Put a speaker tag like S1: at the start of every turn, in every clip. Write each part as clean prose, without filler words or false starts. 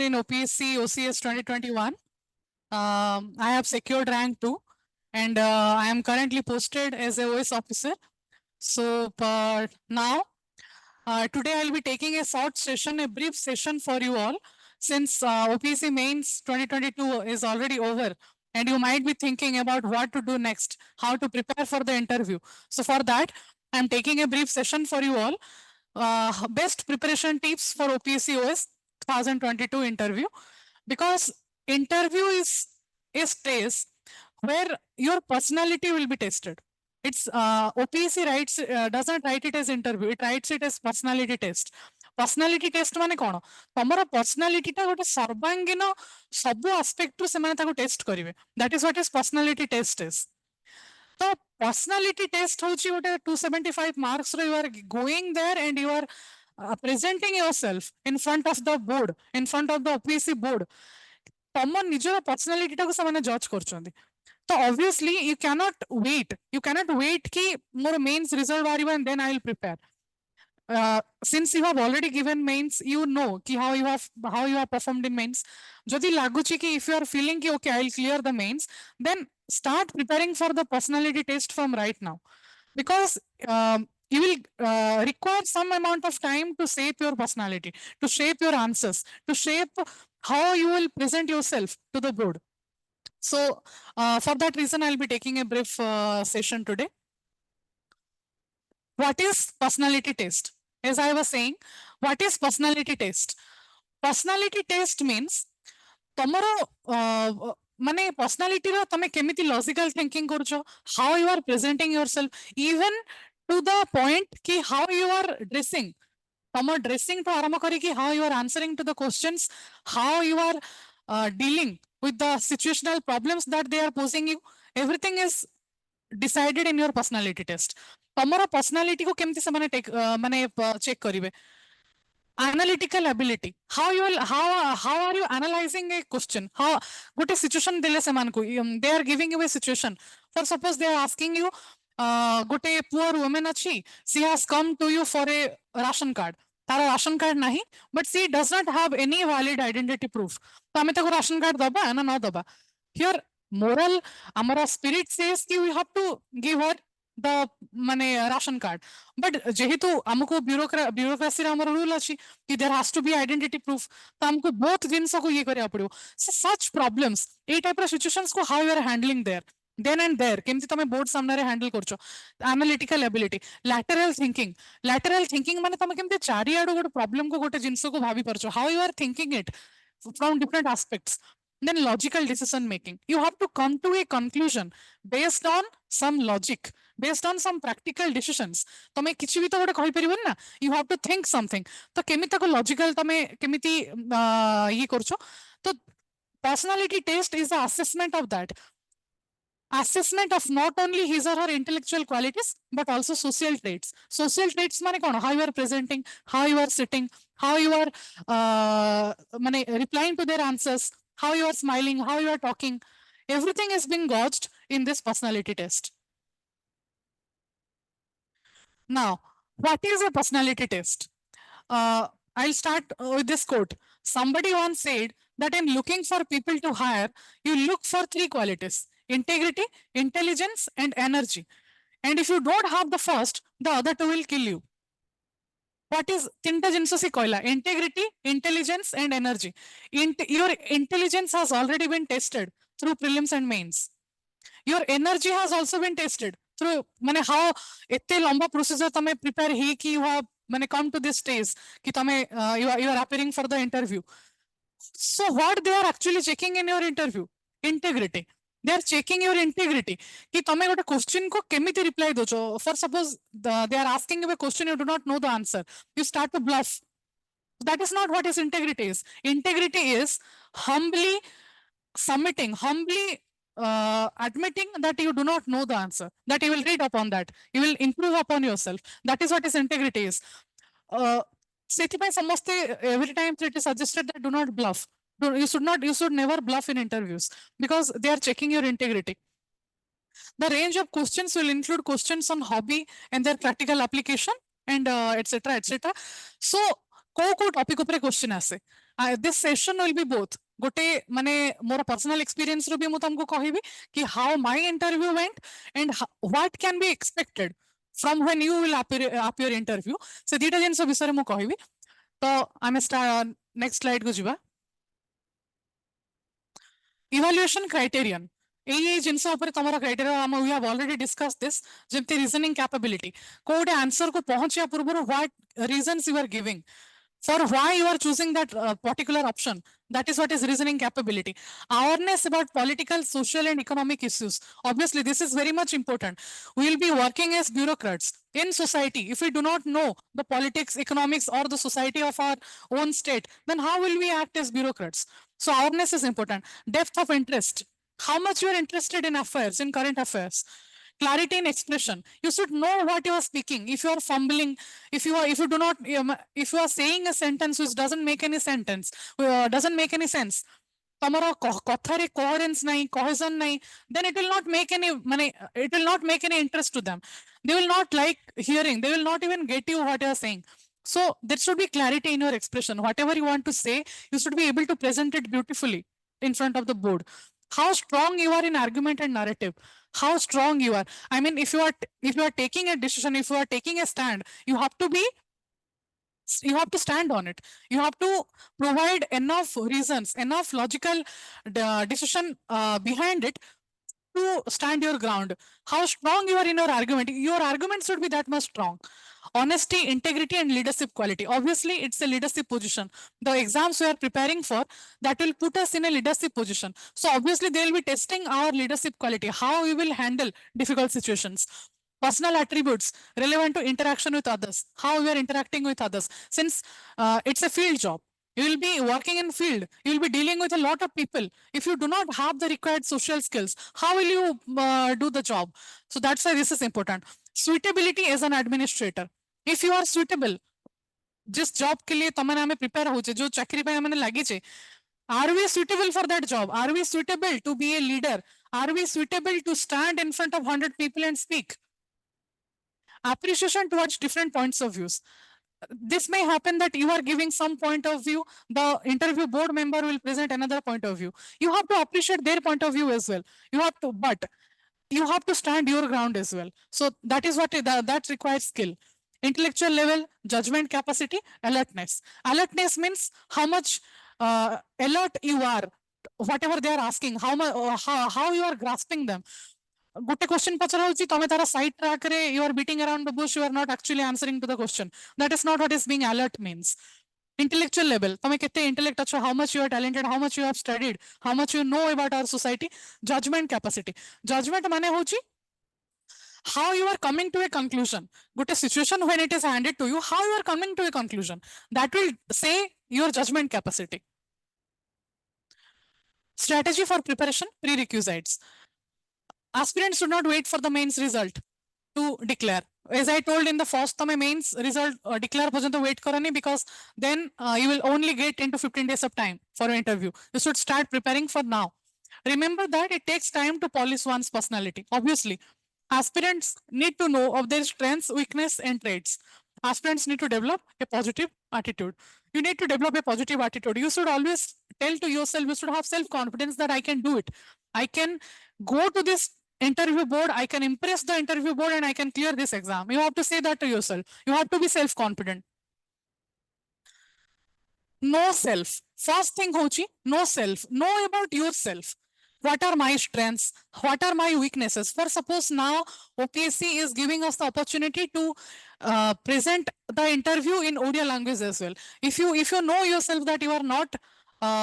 S1: in OPSC OCS 2021. I have secured rank 2 and I am currently posted as a OS officer. So now, today I'll be taking a short session, a brief session for you all, since OPSC Mains 2022 is already over. And you might be thinking about what to do next, how to prepare for the interview. So for that, I'm taking a brief session for you all. Best preparation tips for OPSC OS 2022 interview, because interview is a space where your personality will be tested. It's OPSC writes doesn't write it as interview, it writes it as personality test. Personality test ମାନେ କଣ, ତମର personality ଟା ଗୋଟେ ସର୍ବାଙ୍ଗୀନ ସବୁ aspect ରୁ ସେମାନେ ତାକୁ test କରିବେ. That is what is personality test is. ତ personality test ହଉଛି ଗୋଟେ 275 marks ର you are going there and you are presenting yourself in front of the board, in front of the OPSC board. ତମ ନିଜର personality ଟାକୁ ସେମାନେ judge କରୁଛନ୍ତି. So obviously you cannot wait ki more mains result variable and then I will prepare. Since you have already given mains, you know ki how you have performed in mains. Jodi laguchi ki if you are feeling ki okay, I'll clear the mains, then start preparing for the personality test from right now, because you will require some amount of time to shape your personality, to shape your answers, to shape how you will present yourself to the board. So for that reason, I'll be taking a brief session today. What is personality test? As I was saying, what is personality test? Personality test means tomorrow mane personality ro tame kemiti logical thinking karucho, how you are presenting yourself, even to the point ki how you are dressing. Tomo dressing to arama kariki how you are answering to the questions, how you are dealing with the situational problems that they are posing you. Everything is decided in your personality test. तमरो personality को केमती से take माने check करिवे. Analytical ability, how are you analyzing a question, how good situation dele seman ko, they are giving you a situation. For suppose they are asking you good poor woman achi, she has come to you for a ration card, Tara ration card nahi, but she does not have any valid identity proof, तो हमें ताको ration card दबा ना दबा. Here moral amara spirit says कि we have to give her the mane ration card, but जेहेतु हमको bureaucracy रे हमर rule अछि कि there has to be identity proof, तो हमको both जिनस को ये करिया पड़ियो. So such problems, A type of situations को how you are handling there, then and there केमती तमे board सामने रे handle करछो. Analytical ability, lateral thinking माने तमे केमती चारि आडो गोटे problem को गोटे जिनस को भाबी परछो, how you are thinking it from different aspects. Then logical decision making, you have to come to a conclusion based on some logic, based on some practical decisions. तमे किछि भी तो गोटे कहि परिबन ना, you have to think something. तो केमिति को logical तमे केमिति ये करछो. तो personality test is the assessment of that, assessment of not only his or her intellectual qualities but also social traits. Social traits माने कोन, how you are presenting, how you are sitting, how you are माने replying to their answers, how you are smiling, how you are talking. Everything is being gauged in this personality test. Now, what is a personality test? I'll start with this quote. Somebody once said that in looking for people to hire, you look for three qualities: integrity, intelligence, and energy. And if you don't have the first, the other two will kill you. What is tinta jinso se koila? Integrity, intelligence, and energy. Your intelligence has already been tested through prelims and mains. Your energy has also been tested through mane how ette lamba procedure tame prepare he ki you have mane come to this stage ki tame you are appearing for the interview. So what they are actually checking in your interview? Integrity. They are checking your integrity कि तमे गोटे question को केमिति reply दोचो. For suppose they are asking you a question, you do not know the answer, you start to bluff. That is not what is integrity is. Integrity is humbly submitting, humbly admitting that you do not know the answer, that you will read upon that, you will improve upon yourself. That is what is integrity is. Sethipai samaste every time it is suggested that do not bluff. You should never bluff in interviews, because they are checking your integrity. The range of questions will include questions on hobby and their practical application and etc. etc. So को topic upre question आसे. this session will be both गोटे माने more personal experience रो भी मु तुमको कहबी कि how my interview went and what can be expected from when you will appear interview से दीटा जिनस विषय मु कहबी तो आमे नेक्स्ट स्लाइड को जिबा इवैल्यूएशन क्राइटेरियन एई जिनस ऊपर तमरा criteria hmm we have already discuss this जेमते रीजनिंग कैपेबिलिटी कोडे आंसर को पहुंचिया पूर्व what reasons you are giving for why you are choosing that particular option. That is what is reasoning capability. Awareness about political, social, and economic issues. Obviously, this is very much important. We will be working as bureaucrats in society. If we do not know the politics, economics, or the society of our own state, then how will we act as bureaucrats? So awareness is important. Depth of interest. How much you are interested in affairs, in current affairs. Clarity in expression. You should know what you are speaking. If you are fumbling, if you do not, if you are saying a sentence which doesn't make any sense, तमरो कथारे coherence नहीं, cohesion नहीं, then it will not make any interest to them. They will not like hearing. They will not even get you what you are saying. So there should be clarity in your expression. Whatever you want to say, you should be able to present it beautifully in front of the board. How strong you are in argument and narrative. How strong you are. I mean, if you are taking a decision, if you are taking a stand, you have to stand on it. You have to provide enough reasons, enough logical decision behind it to stand your ground. How strong you are in your argument. Your argument should be that much strong. Honesty, integrity, and leadership quality. Obviously, it's a leadership position. The exams we are preparing for, that will put us in a leadership position. So obviously, they will be testing our leadership quality, how we will handle difficult situations. Personal attributes relevant to interaction with others, how we are interacting with others. Since it's a field job, you will be working in field, you will be dealing with a lot of people. If you do not have the required social skills, how will you do the job? So that's why this is important. Suitability as an administrator. If you are suitable, जिस job के लिए तमने हमें prepare होचे, जो चाकरी पे हमें लगी छे, are we suitable for that job? Are we suitable to be a leader? Are we suitable to stand in front of 100 people and speak? Appreciation towards different points of views. This may happen that you are giving some point of view, the interview board member will present another point of view. You have to appreciate their point of view as well. But you have to stand your ground as well. So that is what that requires skill. Intellectual level, judgment capacity, alertness. Alertness means how much alert you are, whatever they are asking, how you are grasping them. Good question pachara hochi, tome tara side track re, you are beating around the bush, you are not actually answering to the question. That is not what is being alert means. Intellectual level, tome kete intellect acho, how much you are talented, how much you have studied, how much you know about our society. Judgment capacity. Judgment mane hochi, how you are coming to a conclusion. Good a situation when it is handed to you, how you are coming to a conclusion. That will say your judgment capacity. Strategy for preparation, prerequisites. Aspirants should not wait for the mains result to declare. As I told in the first, tome mains result declare porjento wait karani, because then you will only get into 15 days of time for an interview. You should start preparing for now. Remember that it takes time to polish one's personality. Obviously, aspirants need to know of their strengths, weakness, and traits. Aspirants need to develop a positive attitude. You need to develop a positive attitude. You should always tell to yourself, you should have self-confidence that I can do it. I can go to this interview board, I can impress the interview board, and I can clear this exam. You have to say that to yourself. You have to be self-confident. Know self. First thing hochi, know self. Know about yourself. What are my strengths? What are my weaknesses? For suppose now OPSC is giving us the opportunity to present the interview in Odia language as well. If you know yourself that you are not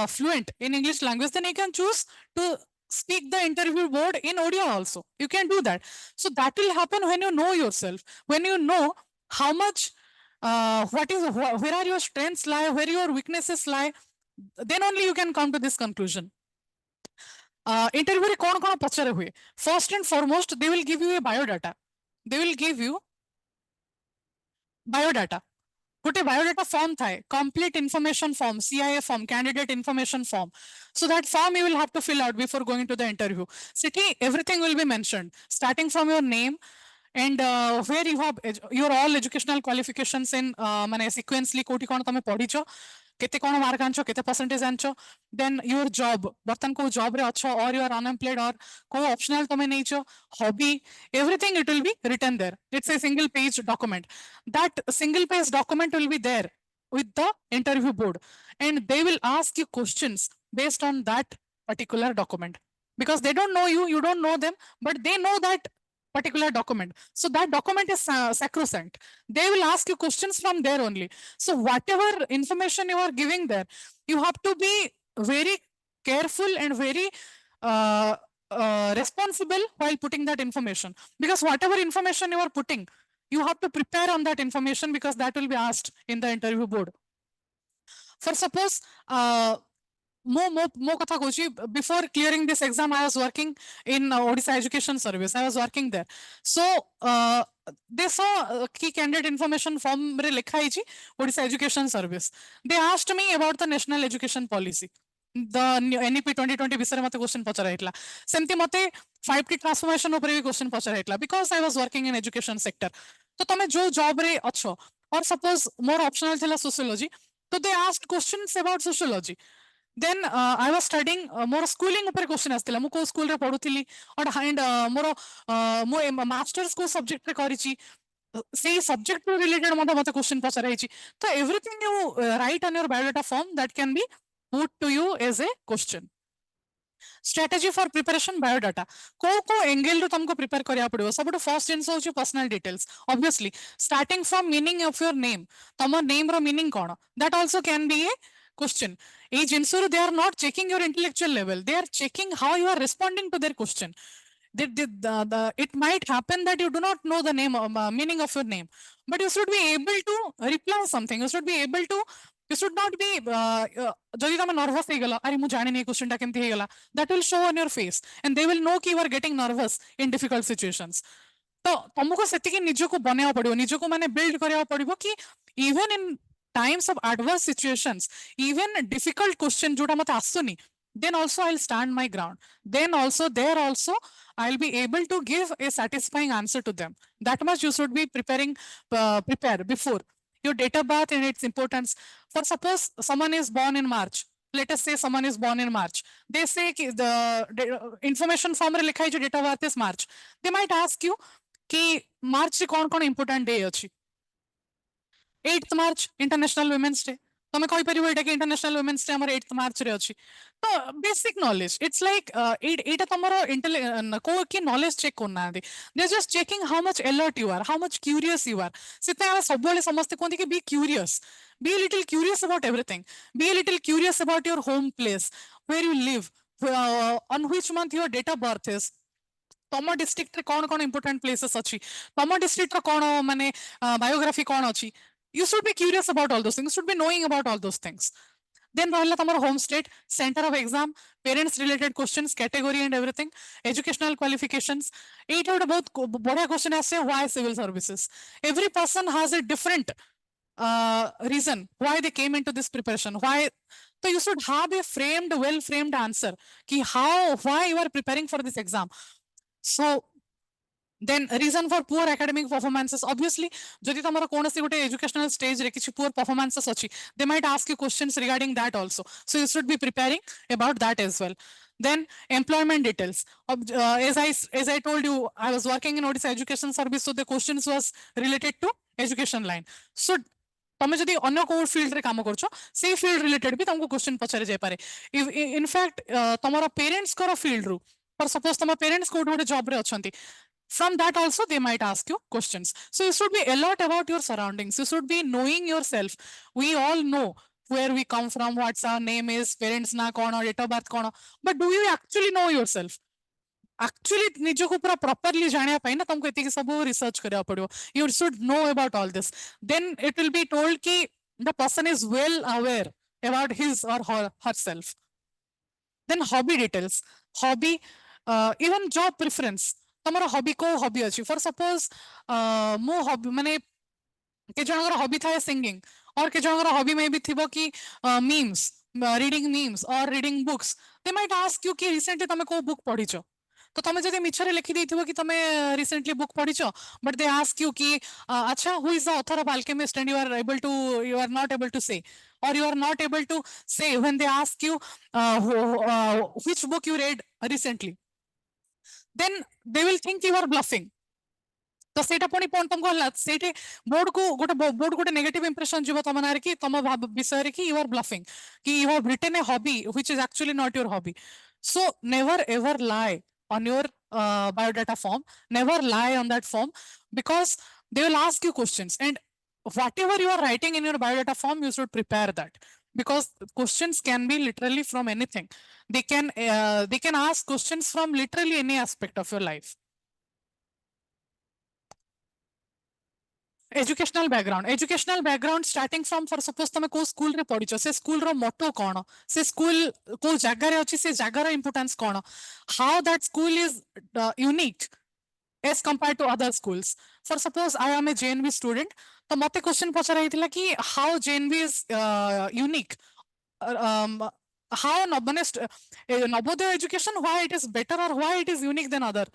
S1: fluent in English language, then you can choose to speak the interview board in Odia also. You can do that. So that will happen when you know yourself. When you know how much, where are your strengths lie, where your weaknesses lie, then only you can come to this conclusion. Interview re kon pachare hue. First and foremost, they will give you a biodata. They will give you biodata. Gote biodata form thai, complete information form, CIA form, candidate information form. So that form you will have to fill out before going to the interview. City, everything will be mentioned, starting from your name and where you have your all educational qualifications in mane sequentially koti kon tame padicho. केते कोन mark आंचो केते percentage आंचो then your job बर्तन को job रे अच्छो और you are unemployed और को optional तमे नेचो hobby everything it will be written there. It's a single page document. That single page document will be there with the interview board and they will ask you questions based on that particular document because they don't know you, you don't know them, but they know that particular document. So that document is sacrosanct. They will ask you questions from there only. So whatever information you are giving there, you have to be very careful and very uh, responsible while putting that information, because whatever information you are putting, you have to prepare on that information because that will be asked in the interview board. For suppose more katha kochi, before clearing this exam I was working in Odisha Education Service. I was working there. So they saw key candidate information form re lekha hichi Odisha Education Service. They asked me about the national education policy, the NEP 2020 विषय मते question पचरा हेतला. सेमती मते 5T transformation ऊपर भी question पचरा हेतला because I was working in education sector. तो तमे जो जॉब रे अच्छो और सपोज मोर ऑप्शनल थिला सोशियोलॉजी, तो they asked questions about sociology. Then I was studying more schooling ऊपर क्वेश्चन आस्तिला, मु को स्कूल रे पढुथिली और एंड मोर मो मास्टर्स को सब्जेक्ट रे करिछि, से सब्जेक्ट रिलेटेड मते क्वेश्चन पचरा हिछि. तो everything you right on your biodata form that can be put to you as a question. Strategy for preparation biodata. को एंगल रो तुमको प्रिपेयर करिया पड़िबो. सबटो फर्स्ट जिंस होची personal details. Obviously starting from meaning of your name. तमो name रो मीनिंग कोन, that also can be a question. ए जिंस रो they are not checking your intellectual level, they are checking how you are responding to their question. It might happen that you do not know the name meaning of your name, but you should be able to reply something. You should be able to, you should not be jodi tame nervous he gala, ari mu jani nei question ta kemti he gala, that will show on your face and they will know ki you are getting nervous in difficult situations. तो तुमको सेतिकी निजको बनेवा पड़िबो, निजको माने build करिया पड़िबो कि even in times of adverse situations, even difficult question जोटा मते आसुनी, then also I'll stand my ground. Then also there also I'll be able to give a satisfying answer to them. That much you should be prepare before. Your date of birth and its importance. For suppose someone is born in March. Let us say someone is born in March. They say the information form रे लिखा है जो date of birth is March. They might ask you कि March रे कौन important day अछि. 8th March International Women's Day. तमे कहि परिबो एटा कि इंटरनेशनल वुमेन्स डे हमर 8th मार्च रे अछि. तो बेसिक नॉलेज, इट्स लाइक एटा तमरो को कि नॉलेज चेक करना दे. They just checking how much alert you are, how much curious you are. सिते हम सब बेले समस्त कोन कि be curious, be a little curious about everything, be a little curious about your home place, where you live, on which month your date of birth is, तम district रे कौन कौन इंपोर्टेंट प्लेसेस अछि, तम डिस्ट्रिक्ट रो कौन माने biography कौन अछि. You should be curious about all those things. You should be knowing about all those things. Then rahla tamar home state, center of exam, parents related questions, category and everything, educational qualifications. Eita oda bahut badhiya question ase, why civil services. Every person has a different reason why they came into this preparation. Why? So you should have a framed, well framed answer ki how, why you are preparing for this exam. So then reason for poor academic performances, obviously jodi tamara konosi gote educational stage re kichi poor performances achi, they might ask you questions regarding that also, so you should be preparing about that as well. Then employment details, as I told you, I was working in Odisha Education Service, so the questions was related to education line. So तमे जदि अन्य को field रे काम करछो, से field related भी तुमको question पचारे जाय पारे. इनफैक्ट तमरा पेरेंट्स को फील्ड रु, पर सपोज तम पेरेंट्स को गोटे जॉब रे अछंती, from that also they might ask you questions. So you should be alert about your surroundings, you should be knowing yourself. We all know where we come from, what's our name is, parents na kono, date of birth kono, but do you actually know yourself? Actually निजको पूरा properly जानिया पाई ना तुमको एतिकी सब research करिया पड़ियो. You should know about all this. Then it will be told कि the person is well aware about his or herself. Then hobby details, hobby, even job preference. तमरो hobby को हॉबी अछि. फॉर सपोज मो hobby माने के जनगर hobby थाए singing, और के जनगर हॉबी में भी थिबो कि मीम्स, रीडिंग मीम्स और reading books. They might ask you कि रिसेंटली तमे को बुक पढिचो, तो तमे जदि मिछरे लिखि देथिबो कि तमे रिसेंटली बुक पढिचो, बट दे आस्क यू कि अच्छा who is the author of Alchemist and you are not able to say, or you are not able to say when they ask you which book you read recently, then they will think you are bluffing. तो सेटा पुणी पॉन तुमको हल्ला सेटे board को negative impression जीव तुम ना कि तुम विषय रे कि यू आर ब्लफिंग कि you have written a hobby which is actually not your hobby. So never ever lie on your biodata form. Never lie on that form, because they will ask you questions, and whatever you are writing in your biodata form, you should prepare that, because questions can be literally from anything. They can ask questions from literally any aspect of your life. Educational background starting from for suppose तुम को school रे पढ़िछ से school रो मोटो कोन, से school को जगह रे अछि, से जगह रो इंपोर्टेंस कोन, how that school is unique as compared to other schools. For suppose I am a JNV student, तो मते क्वेश्चन पचरा हितला कि how JNV is unique, how Navodaya education, why it is better or why it is unique than other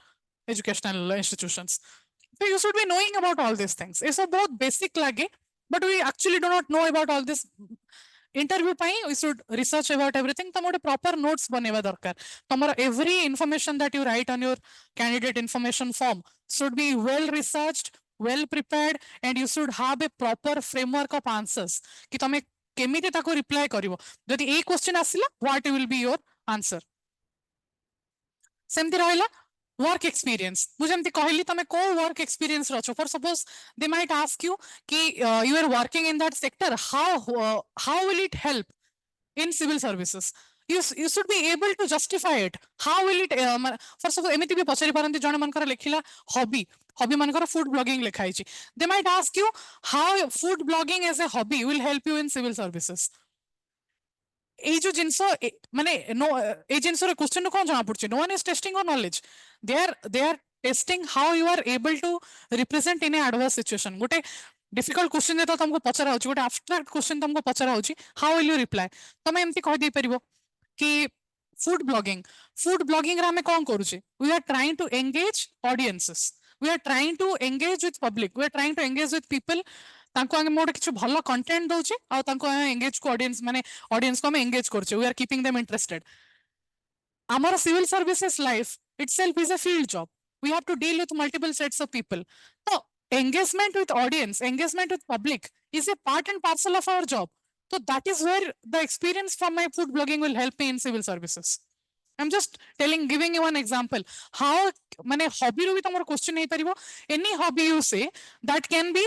S1: educational institutions. So you should be knowing about all these things. It's a both basic lage, but we actually do not know about all this. Interview ପାଇଁ we should research about everything. ତମ ଗୋଟେ proper notes ବନେଇବା ଦରକାର. ତମର every information that you write on your candidate information form should be well researched, well prepared, and you should have a proper framework of answers. कि ତମେ କେମିତି ତାକୁ reply କରିବ. ଯଦି ଏଇ question ଆସିଲା, what will be your answer? ସେମିତି ରହିଲା. Work experience. ମୁଁ ଯେମିତି କହିଲି ତମେ କୋ work experience ରେ ଅଛ. For suppose they might ask you कि you are working in that sector, how will it help in civil services? You should be able to justify it. How will it for suppose एମିତି भी पचारि पारନ୍ତି जणे मनकर लेखिला hobby मनकर food blogging लेखा हिची. They might ask you how food blogging as a hobby will help you in civil services. এই যে জিনিস মানে এই জিনিসর question কোন জনা পড়ছে, no one is testing your knowledge, they are testing how you are able to represent in a adverse situation. गोटे difficult question जे तो तुमको पचरा होची, गोटे एब्स्ट्रैक्ट क्वेश्चन तुमको पचरा होची, हाउ विल यू रिप्लाई. तुम एमती कह दे परिबो कि फूड ब्लॉगिंग रे हमें कोन करूची, we are trying to engage audiences, we are trying to engage with public, we are trying to engage with people. तांको आगे मोटे किछु भलो कंटेंट दउची आ तांको एंगेज को ऑडियंस माने ऑडियंस को हम एंगेज करछे, we are keeping them interested. Our civil services life itself is a field job. We have to deal with multiple sets of people. So engagement with audience, engagement with public is a part and parcel of our job. So that is where the experience from my food blogging will help me in civil services. I'm just giving you one example. How mane hobby ru bhi tomar question nahi paribo. Any hobby you say that can be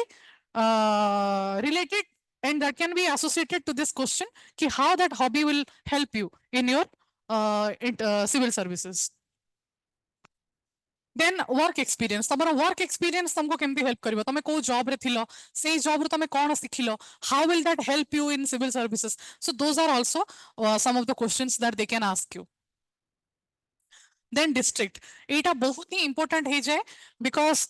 S1: related and that can be associated to this question, ki how that hobby will help you in your civil services. Then work experience. तमरो work experience तुमको केमती help करिवो, तमे को job रे थिलो, सेई job रो तमे कोन सिखिलो, how will that help you in civil services? So those are also some of the questions that they can ask you. Then district. Eta बहुत ही important है जाए, because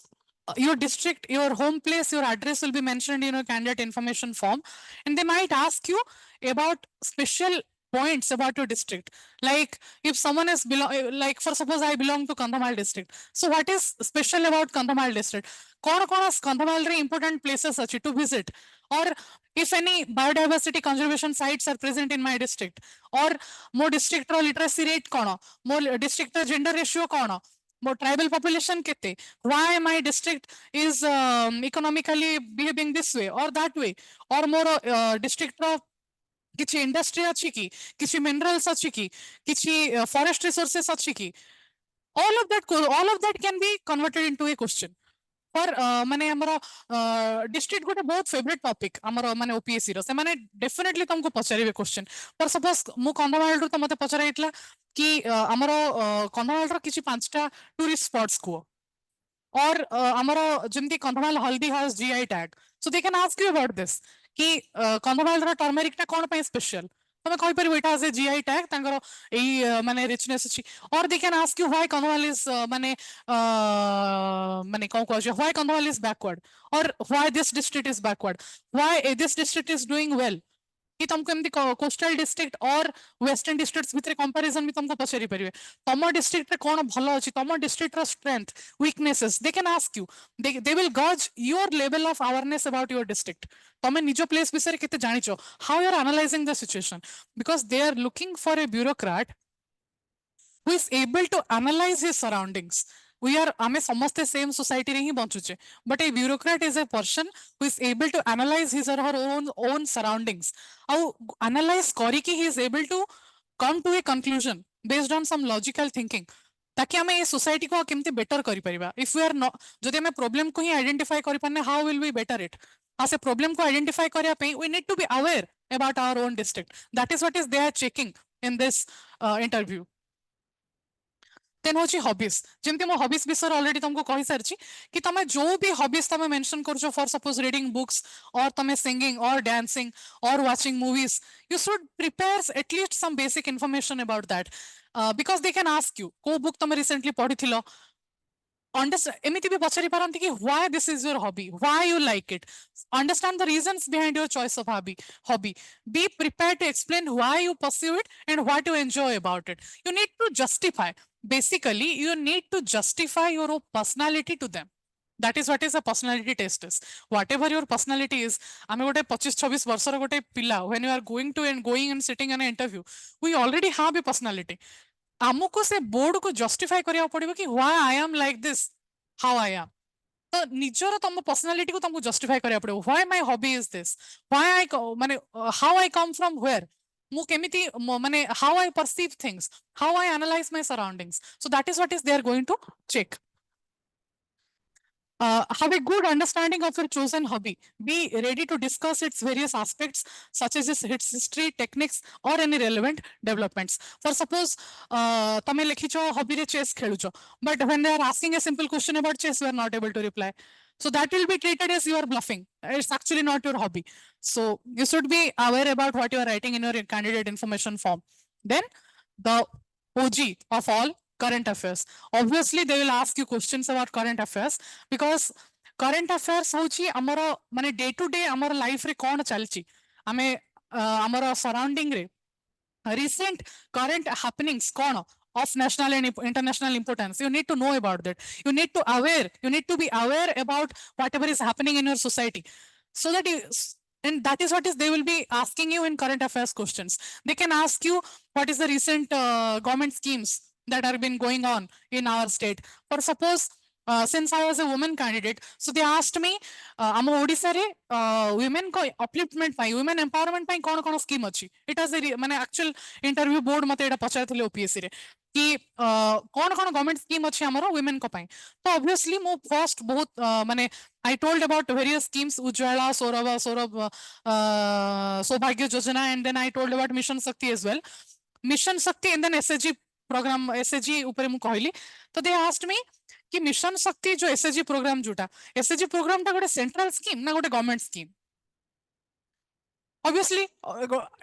S1: your district, your home place, your address will be mentioned in your candidate information form, and they might ask you about special points about your district. Like if someone is like for suppose I belong to Kandhamal district, so what is special about Kandhamal district? कौन Kandhamal रे important places अच्छी to visit, or if any biodiversity conservation sites are present in my district, or more district row literacy rate कौन, more district रो gender ratio कौन, more tribal population केते, why my district is economically behaving this way or that way, or more district रो किछि industry अछि कि, किछि minerals अछि कि, किछि फॉरेस्ट रिसोर्सेस अछि कि, all of that can be converted into a question. पर माने हमरो डिस्ट्रिक्ट गोटे बहुत फेवरेट टॉपिक हमरो माने ओपीएससी रो, से माने डेफिनेटली तुमको पचारिबे क्वेश्चन. पर सपोज मु कंधमाल रो त मते पचाराइतला कि हमरो कंधमाल रो किछि पांचटा टूरिस्ट स्पॉट्स को, और हमरो जेमती कंधमाल हल्दी has GI tag, so they can ask you about this कि कंधमाल रो टर्मरिक टा कोन पे स्पेशल, तमे कहि परिबो इटा हैज ए जीआई टैग, तांकर एई माने रिचनेस अछि. और दे can ask you why Kandhamal is माने माने कोन कहै छै, why Kandhamal is backward, or why this district is backward, why this district is doing well. कि तुमको एमती कोस्टल डिस्ट्रिक्ट और वेस्टर्न डिस्ट्रिक्ट्स भितर कंपैरिजन भी तुमको पचारि परिबे तम डिस्ट्रिक्ट रे कोन भलो अछि तम डिस्ट्रिक्ट रो strength weaknesses they can ask you they will gauge your level of awareness about your district तमे निजो प्लेस विषय केते जानिचो how you are analysing the situation because they are looking for a bureaucrat who is able to analyze his surroundings. We are ame samaste same society re hi banchuche, but a bureaucrat is a person who is able to analyze his or her own surroundings. How analyze kariki he is able to come to a conclusion based on some logical thinking. ताकि हमें ये society को केमती better करि परिबा if we are not जदि हमें problem को ही आइडेंटिफाई करि पाने how will we better it as a problem को आइडेंटिफाई करिया पे we need to be aware about our own district. That is what is they are checking in this interview. देन होची हॉबीज जेमती मो हॉबीज विषय ऑलरेडी तुमको कहि सारची कि तमे जो भी हॉबीज तमे मेंशन करछो फॉर सपोज रीडिंग बुक्स और तमे सिंगिंग और डांसिंग और watching movies you should prepare at least some basic information about that because they can ask you को बुक तमे रिसेंटली पढिथिलो एमिति भी पचारि पारंती कि why this is your hobby, why you like it, understand the reasons behind your choice of hobby, be prepared to explain why you pursue it and what you enjoy about it. You need to justify, basically you need to justify your own personality to them. That is what is a personality test is. Whatever your personality is, ame gote 25-26 ବର୍ଷର gote pila, when you are going and sitting in an interview, we already have a personality. आमको से board को justify करिया पड़िबो कि why I am like this how I am तो निजर तुम पर्सनालिटी को तुमको जस्टिफाई करिया पड़िबो why my hobby is this why I माने how I come from where मु केमिति माने how I perceive things how I analyse my surroundings so that is what is they are going to check have a good understanding of your chosen hobby. Be ready to discuss its various aspects, such as its history, techniques, or any relevant developments. For suppose, tame lekhicho hobby re chess khelucho, but when they are asking a simple question about chess, you are not able to reply. So that will be treated as you are bluffing. It's actually not your hobby. So you should be aware about what you are writing in your candidate information form. Then the OG of all, current affairs. Obviously, they will ask you questions about current affairs because current affairs hochi amara mane day to day amara life re kon chalchi ame amara surrounding re recent current happenings kon of national and international importance. You need to know about that. You need to be aware about whatever is happening in your society, so that you, and that is what is they will be asking you in current affairs questions. They can ask you what is the recent government schemes that have been going on in our state. For suppose, since I was a woman candidate, so they asked me, "Am Odisha re women ko upliftment pai, women empowerment pai kono scheme achi?" It was a mane actual interview board mate eta pacharathile OPSC re कि कौन कौन government scheme अच्छी हमारा women को पाई तो obviously मो first बहुत माने I told about various schemes Ujjwala Saurabh Saubhagya Yojana and then I told about mission Shakti as well mission Shakti and then SHG programme SHG ऊपर मु कहली तो दे आस्क्ड मी कि मिशन शक्ति जो एसएचजी प्रोग्राम जोटा एसएचजी प्रोग्राम टा गोटे सेंट्रल स्कीम ना गोटे गवर्नमेंट स्कीम obviously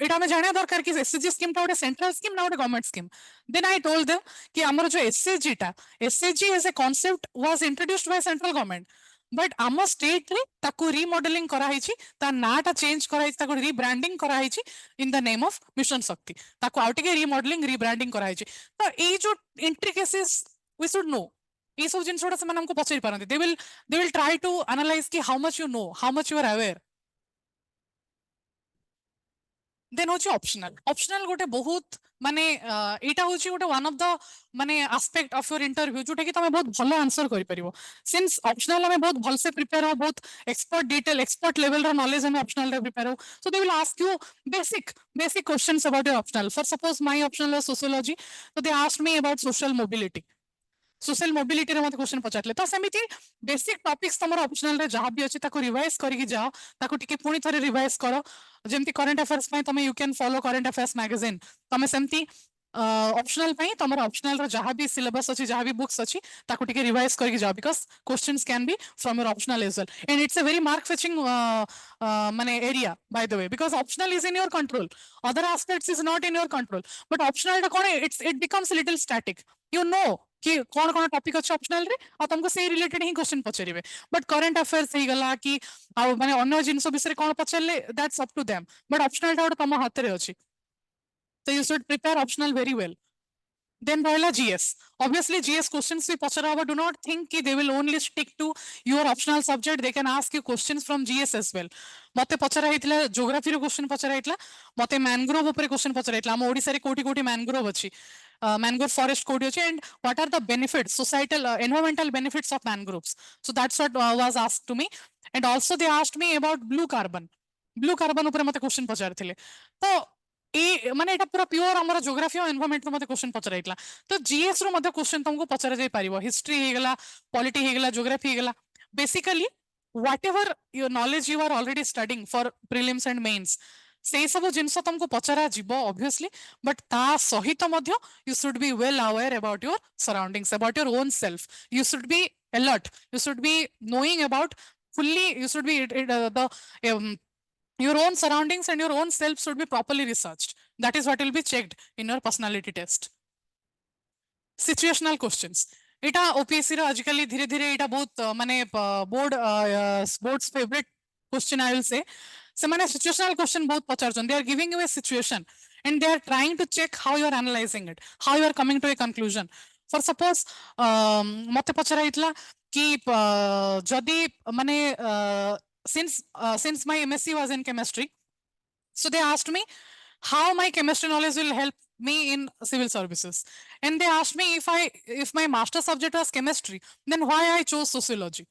S1: এটা আমি জানা দরকার কি এসএসজি স্কিমটা ওটা সেন্ট্রাল স্কিম না ওটা government scheme then I told them कि हमर जो SSG as a concept was introduced by central government but आम स्टेट रे ताको रीमॉडलिंग करा हिची ता नाटा चेंज करा हिची ताको रीब्रांडिंग करा हिची in the name of mission शक्ति ताको आउटिके रीमॉडलिंग रीब्रांडिंग करा हिची तो ए जो इंट्रिकेसीज वी शुड नो ये सब जिनसोटा से हमको पचारि पारंती they will try to analyse कि how much you know how much you are aware then होची ऑप्शनल गोटे बहुत माने एटा होची गोटे वन ऑफ द माने एस्पेक्ट ऑफ योर इंटरव्यू जोटा कि तमे बहुत भलो आंसर करि परिबो सिंस ऑप्शनल हमें बहुत भल से प्रिपेयर हो बहुत एक्सपर्ट लेवल रो नॉलेज हमें ऑप्शनल रे प्रिपेयर हो so they will ask you basic questions about your optional for suppose my optional sociology तो they asked me about social mobility रे मते क्वेश्चन पचारले तो सेमिति बेसिक टॉपिक्स तमरो ऑप्शनल रे जहां भी अछि ताको रिवाइज करिकि जाओ ताको टिके पुणी थरे रिवाइज करो जेमति करंट अफेयर्स पय तमे you can follow current affairs magazine तमे सेमति ऑप्शनल पय तमरो ऑप्शनल रो जहां भी सिलेबस अछि जहां भी बुक्स अछि ताको टिके रिवाइज करिकि जाओ because questions can be from your optional as well and it's a very mark fetching माने area by the way because optional is in your control other aspects is not in your control but optional कोन it becomes little static you know कि कौन कौन topic अच्छे optional रे आ तुमको से रिलेटेड ही क्वेश्चन पचारिबे बट करंट अफेयर्स हे गला कि आ माने अन्य जिंस विषय कौन पचारले that's up to them but optional टा तुम हाथ रे अछि so you should prepare optional very well. Then Royala GS. Obviously, GS questions we pachara, but do not think that they will only stick to your optional subject. They can ask you questions from GS as well. मते पचरा हितला geography रो question पचरा हितला मते mangrove ऊपर question पचरा हितला हम ओडिसा रे कोटी कोटी mangrove अछि mangrove forest कोटी अछि and what are the benefits societal environmental benefits of mangroves. So that's what was asked to me and also they asked me about blue carbon ऊपर मते question पचारथिले तो ए माने एटा पूरा प्योर हमर ज्योग्राफी और एनवायरनमेंट रो मते क्वेश्चन पचराइतला तो जीएस रो मते क्वेश्चन तुमको पचरा जाय पारिबो हिस्ट्री हे गेला पॉलिटी हे गेला ज्योग्राफी हे गेला basically whatever your knowledge you are already studying for prelims and mains से सब जिनस तुमको पचरा जीवो obviously but ता सहित मध्य you should be well aware about your surroundings about your own self you should be alert you should be knowing about fully you should be the your own surroundings and your own self should be properly researched. That is what will be checked in your personality test. Situational questions. এটা OPSC র আজকালি ধীরে ধীরে এটা বহুত মানে board's favorite question I will say. ସେମାନେ situational question ବହୁତ ପଚାରୁଛନ୍ତି. They are giving you a situation and they are trying to check how you are analyzing it, how you are coming to a conclusion. For suppose ମତେ ପଚରା ହେଇଥିଲା କି ଯଦି ମାନେ since my MSc was in chemistry, so they asked me how my chemistry knowledge will help me in civil services. And they asked me if my master subject was chemistry, then why I chose sociology.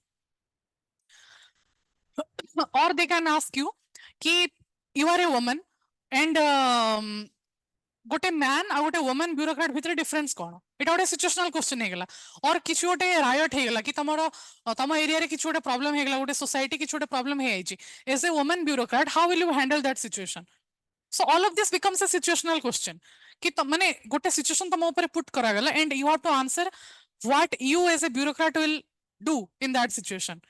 S1: Or they can ask you कि you are a woman and गोटे man आ गोटे woman bureaucrat भितर difference कोन एटा गोटे situational question हे गेला और किछु गोटे riot हे गेला कि तमरो तम एरिया रे किछु गोटे प्रॉब्लम हे गेला गोटे सोसाइटी किछु गोटे प्रॉब्लम हे आइची as a woman bureaucrat how will you handle that situation so all of this becomes a situational question कि माने गोटे सिचुएशन तम ऊपर पुट करा गेला and you have to answer what you as a bureaucrat will do in that situation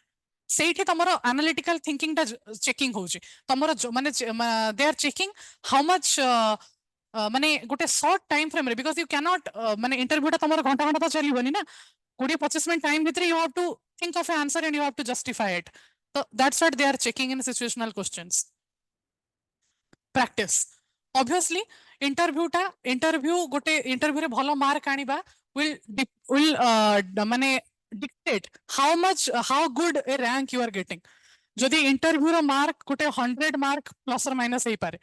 S1: ସେଇଠି ତମର analytical thinking ଟା ଚେକିଂ ହଉଛି ତମର ମାନେ ଦେ ଆର୍ ଚେକିଂ ହାଉ ମଚ୍ ମାନେ ଗୋଟେ ସର୍ଟ ଟାଇମ ଫ୍ରେମ ରେ ବିକଜ ୟୁ କ୍ୟାନଟ୍ ମାନେ ଇଣ୍ଟରଭ୍ୟୁଟା ତମର ଘଣ୍ଟା ଘଣ୍ଟା ତ ଚାଲିବନି ନା 20-25 ମିନିଟ ଟାଇମ ଭିତରେ you have to think of an answer and you have to justify it. So that's what they are checking in situational questions. Practice. Obviously, interview गोटे interview रे भलो मार्क आनिबा will माने dictate how good a rank you are getting. जदि interview रो mark गोटे 100 mark plus और minus हे पारे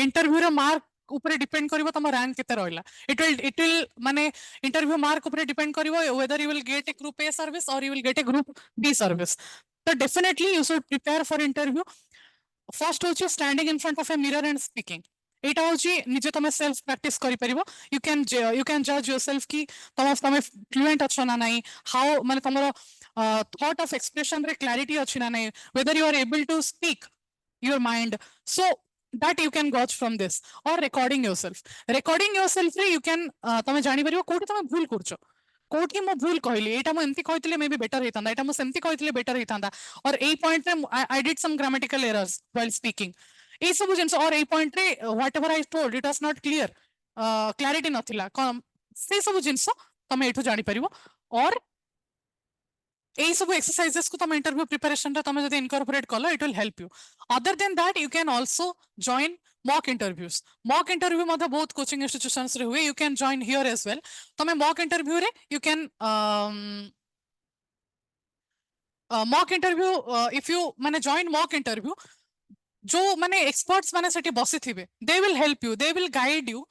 S1: interview रो mark ऊपर depend करिवो तम रैंक केते रहला इट विल माने इंटरव्यू मार्क ऊपर depend करिवो whether you will get a group A service or you will get a group B service. So definitely you should prepare for interview. First होची standing in front of a mirror and speaking. एटा होची निजे तमे self practice करि परिबो you can जज yourself कि तमे fluent अछो ना नाही हाउ माने तमरो thought of expression रे क्लैरिटी अछि ना नाही whether you are able to speak your mind so that you can gauge from this or recording yourself रे you can तमे जानि परिबो कोठी तमे भूल करछो कोठी मो भूल कहली एटा मो एमती कहितले मे बी बेटर हेतांदा एटा मो सेमती कहितले बेटर हेतांदा और ए पॉइंट रे I did some grammatical errors while speaking ए सब जिंस और ए पॉइंट रे whatever I told it was not clear clarity नथिला से सब जिंस तमे एठो जानि परिबो और এই সব এক্সারসাইজেস কো তুমি ইন্টারভিউ প্রিপারেশন রে তুমি যদি ইনকর্পোরেট করলো it will help you other than that you can also join mock interview मध्य बहुत कोचिंग इंस्टीट्यूशंस रे हुए you can join here as well तमे मॉक इंटरव्यू रे you can mock interview if you माने जॉइन मॉक इंटरव्यू जो माने experts माने सेठी बसी थिबे they will help you they will guide you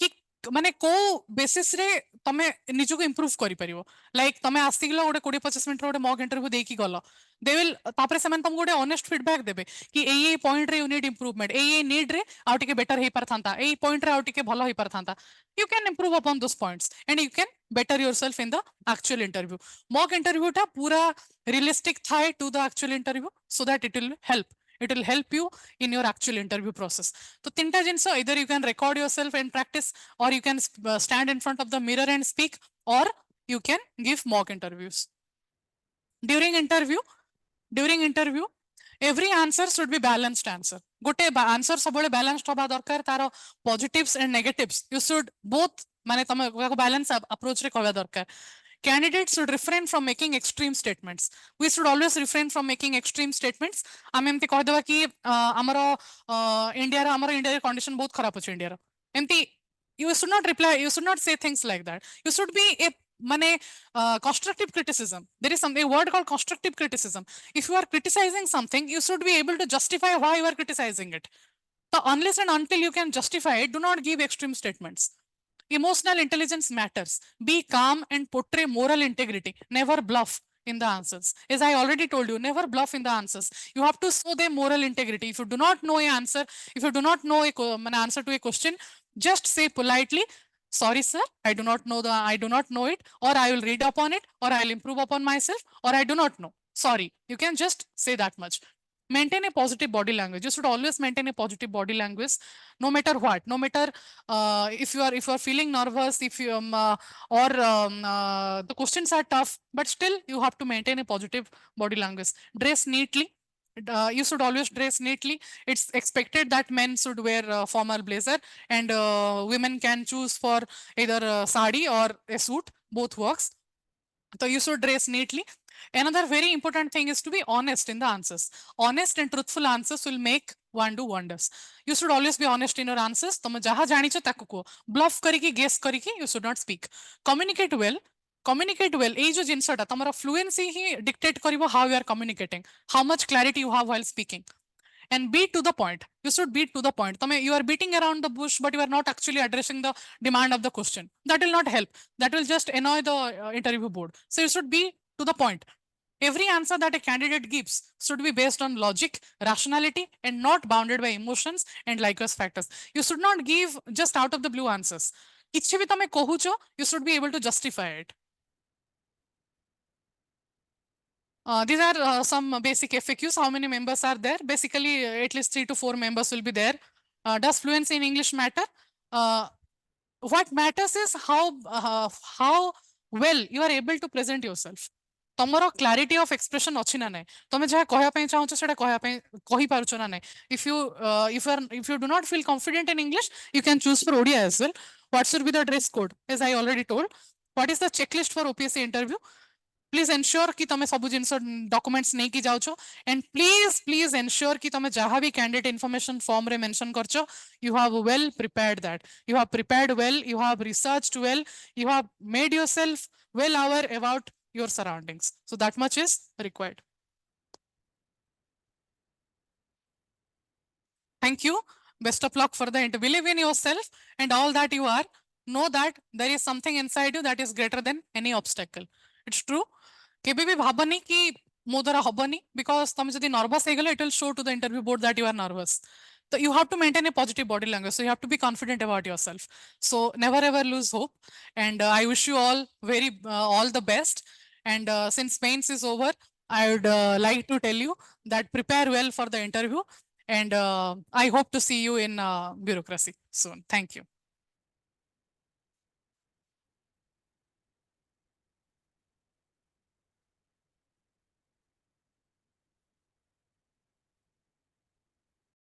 S1: कि माने को बेसिस रे तमे निजो को इंप्रूव करि परिबो लाइक तमे आसिगलो गोटे 20-25 मिनिट गोटे मॉक इंटरव्यू देकी गलो दे विल तापरे सेमान तुमको गोटे ऑनेस्ट फीडबैक देबे कि ए पॉइंट रे you need improvement a need रे आउ टिके बेटर हे परथांता ए पॉइंट रे आउ टिके भलो हे परथांता you can improve upon those points and you can better yourself in the actual interview mock interview टा पूरा रियलिस्टिक थाए to the actual interview so that it will help you in your actual interview process. So tinta jinso either you can record yourself and practice or you can stand in front of the mirror and speak or you can give mock interviews. During interview every answer should be balanced answer. Gote answer सबले balanced होबा दरकार तारो positives and negatives you should both माने तमे balance approach रे कहबा दरकार Candidates should refrain from making extreme statements. We should always refrain from making extreme statements. आम एमती कहदेवा कि आमर इंडिया आमर इंडिया कंडीशन बहुत खराब अच्छे इंडिया एमती you should not reply, you should not say things like that. You should be a mane constructive criticism. There is a word called constructive criticism. If you are criticizing something, you should be able to justify why you are criticizing it. So unless and until you can justify it, do not give extreme statements. Emotional intelligence matters. Be calm and portray moral integrity. Never bluff in the answers. As I already told you, never bluff in the answers. You have to show them moral integrity. If you do not know an answer, if you do not know an answer to a question, just say politely, sorry sir, I do not know it, or I will read upon it, or I will improve upon myself, or I do not know. Sorry. You can just say that much. Maintain a positive body language. You should always maintain a positive body language, no matter what. No matter if you are feeling nervous, if you or the questions are tough, but still you have to maintain a positive body language. Dress neatly. You should always dress neatly. It's expected that men should wear formal blazer, and women can choose for either sari or a suit. Both works. So you should dress neatly. Another very important thing is to be honest in the answers. Honest and truthful answers will make one do wonders. You should always be honest in your answers. तमे जहाँ जानिଛ ताकु को bluff करिकी guess करिकी you should not speak. Communicate well. Communicate well. एई जो जिनसटा तमरा fluency he dictate करिवो how you are communicating, how much clarity you have while speaking. And be to the point. You should be to the point. You are beating around the bush, but you are not actually addressing the demand of the question. That will not help. That will just annoy the interview board. So you should be to the point. Every answer that a candidate gives should be based on logic, rationality, and not bounded by emotions and likewise factors. You should not give just out of the blue answers. किछि भी तमे कहुचो, you should be able to justify it. These are some basic FAQs. How many members are there? Basically, at least 3 to 4 members will be there. Does fluency in English matter? What matters is how well you are able to present yourself. ତମର clarity of expression ଅଛି ନା ନାହିଁ ତମେ ଯାହା କହିବା ପାଇଁ ଚାହୁଁଛ ସେଟା କହିବା ପାଇଁ କହିପାରୁଛ ନା ନାହିଁ if you do not feel confident in English you can choose for Odia as well. What should be the dress code? As I already told, what is the checklist for OPSC interview? Please ensure कि तमे सब जिनस documents नहीं की जाउछो, and please ensure कि तमे जहाँ भी candidate information form रे mention करछो you have well prepared that. You have prepared well, you have researched well, you have made yourself well aware about your surroundings. So that much is required. Thank you. Best of luck for the interview. Believe in yourself and all that you are. Know that there is something inside you that is greater than any obstacle. It's true. केबे भी भाबनी कि मो द्वारा हबनी because तमे जदी nervous हे गेलो it will show to the interview board that you are nervous. So you have to maintain a positive body language. So you have to be confident about yourself. So never ever lose hope. And I wish you all all the best. And since mains is over, I would like to tell you that prepare well for the interview. And I hope to see you in bureaucracy soon. Thank you.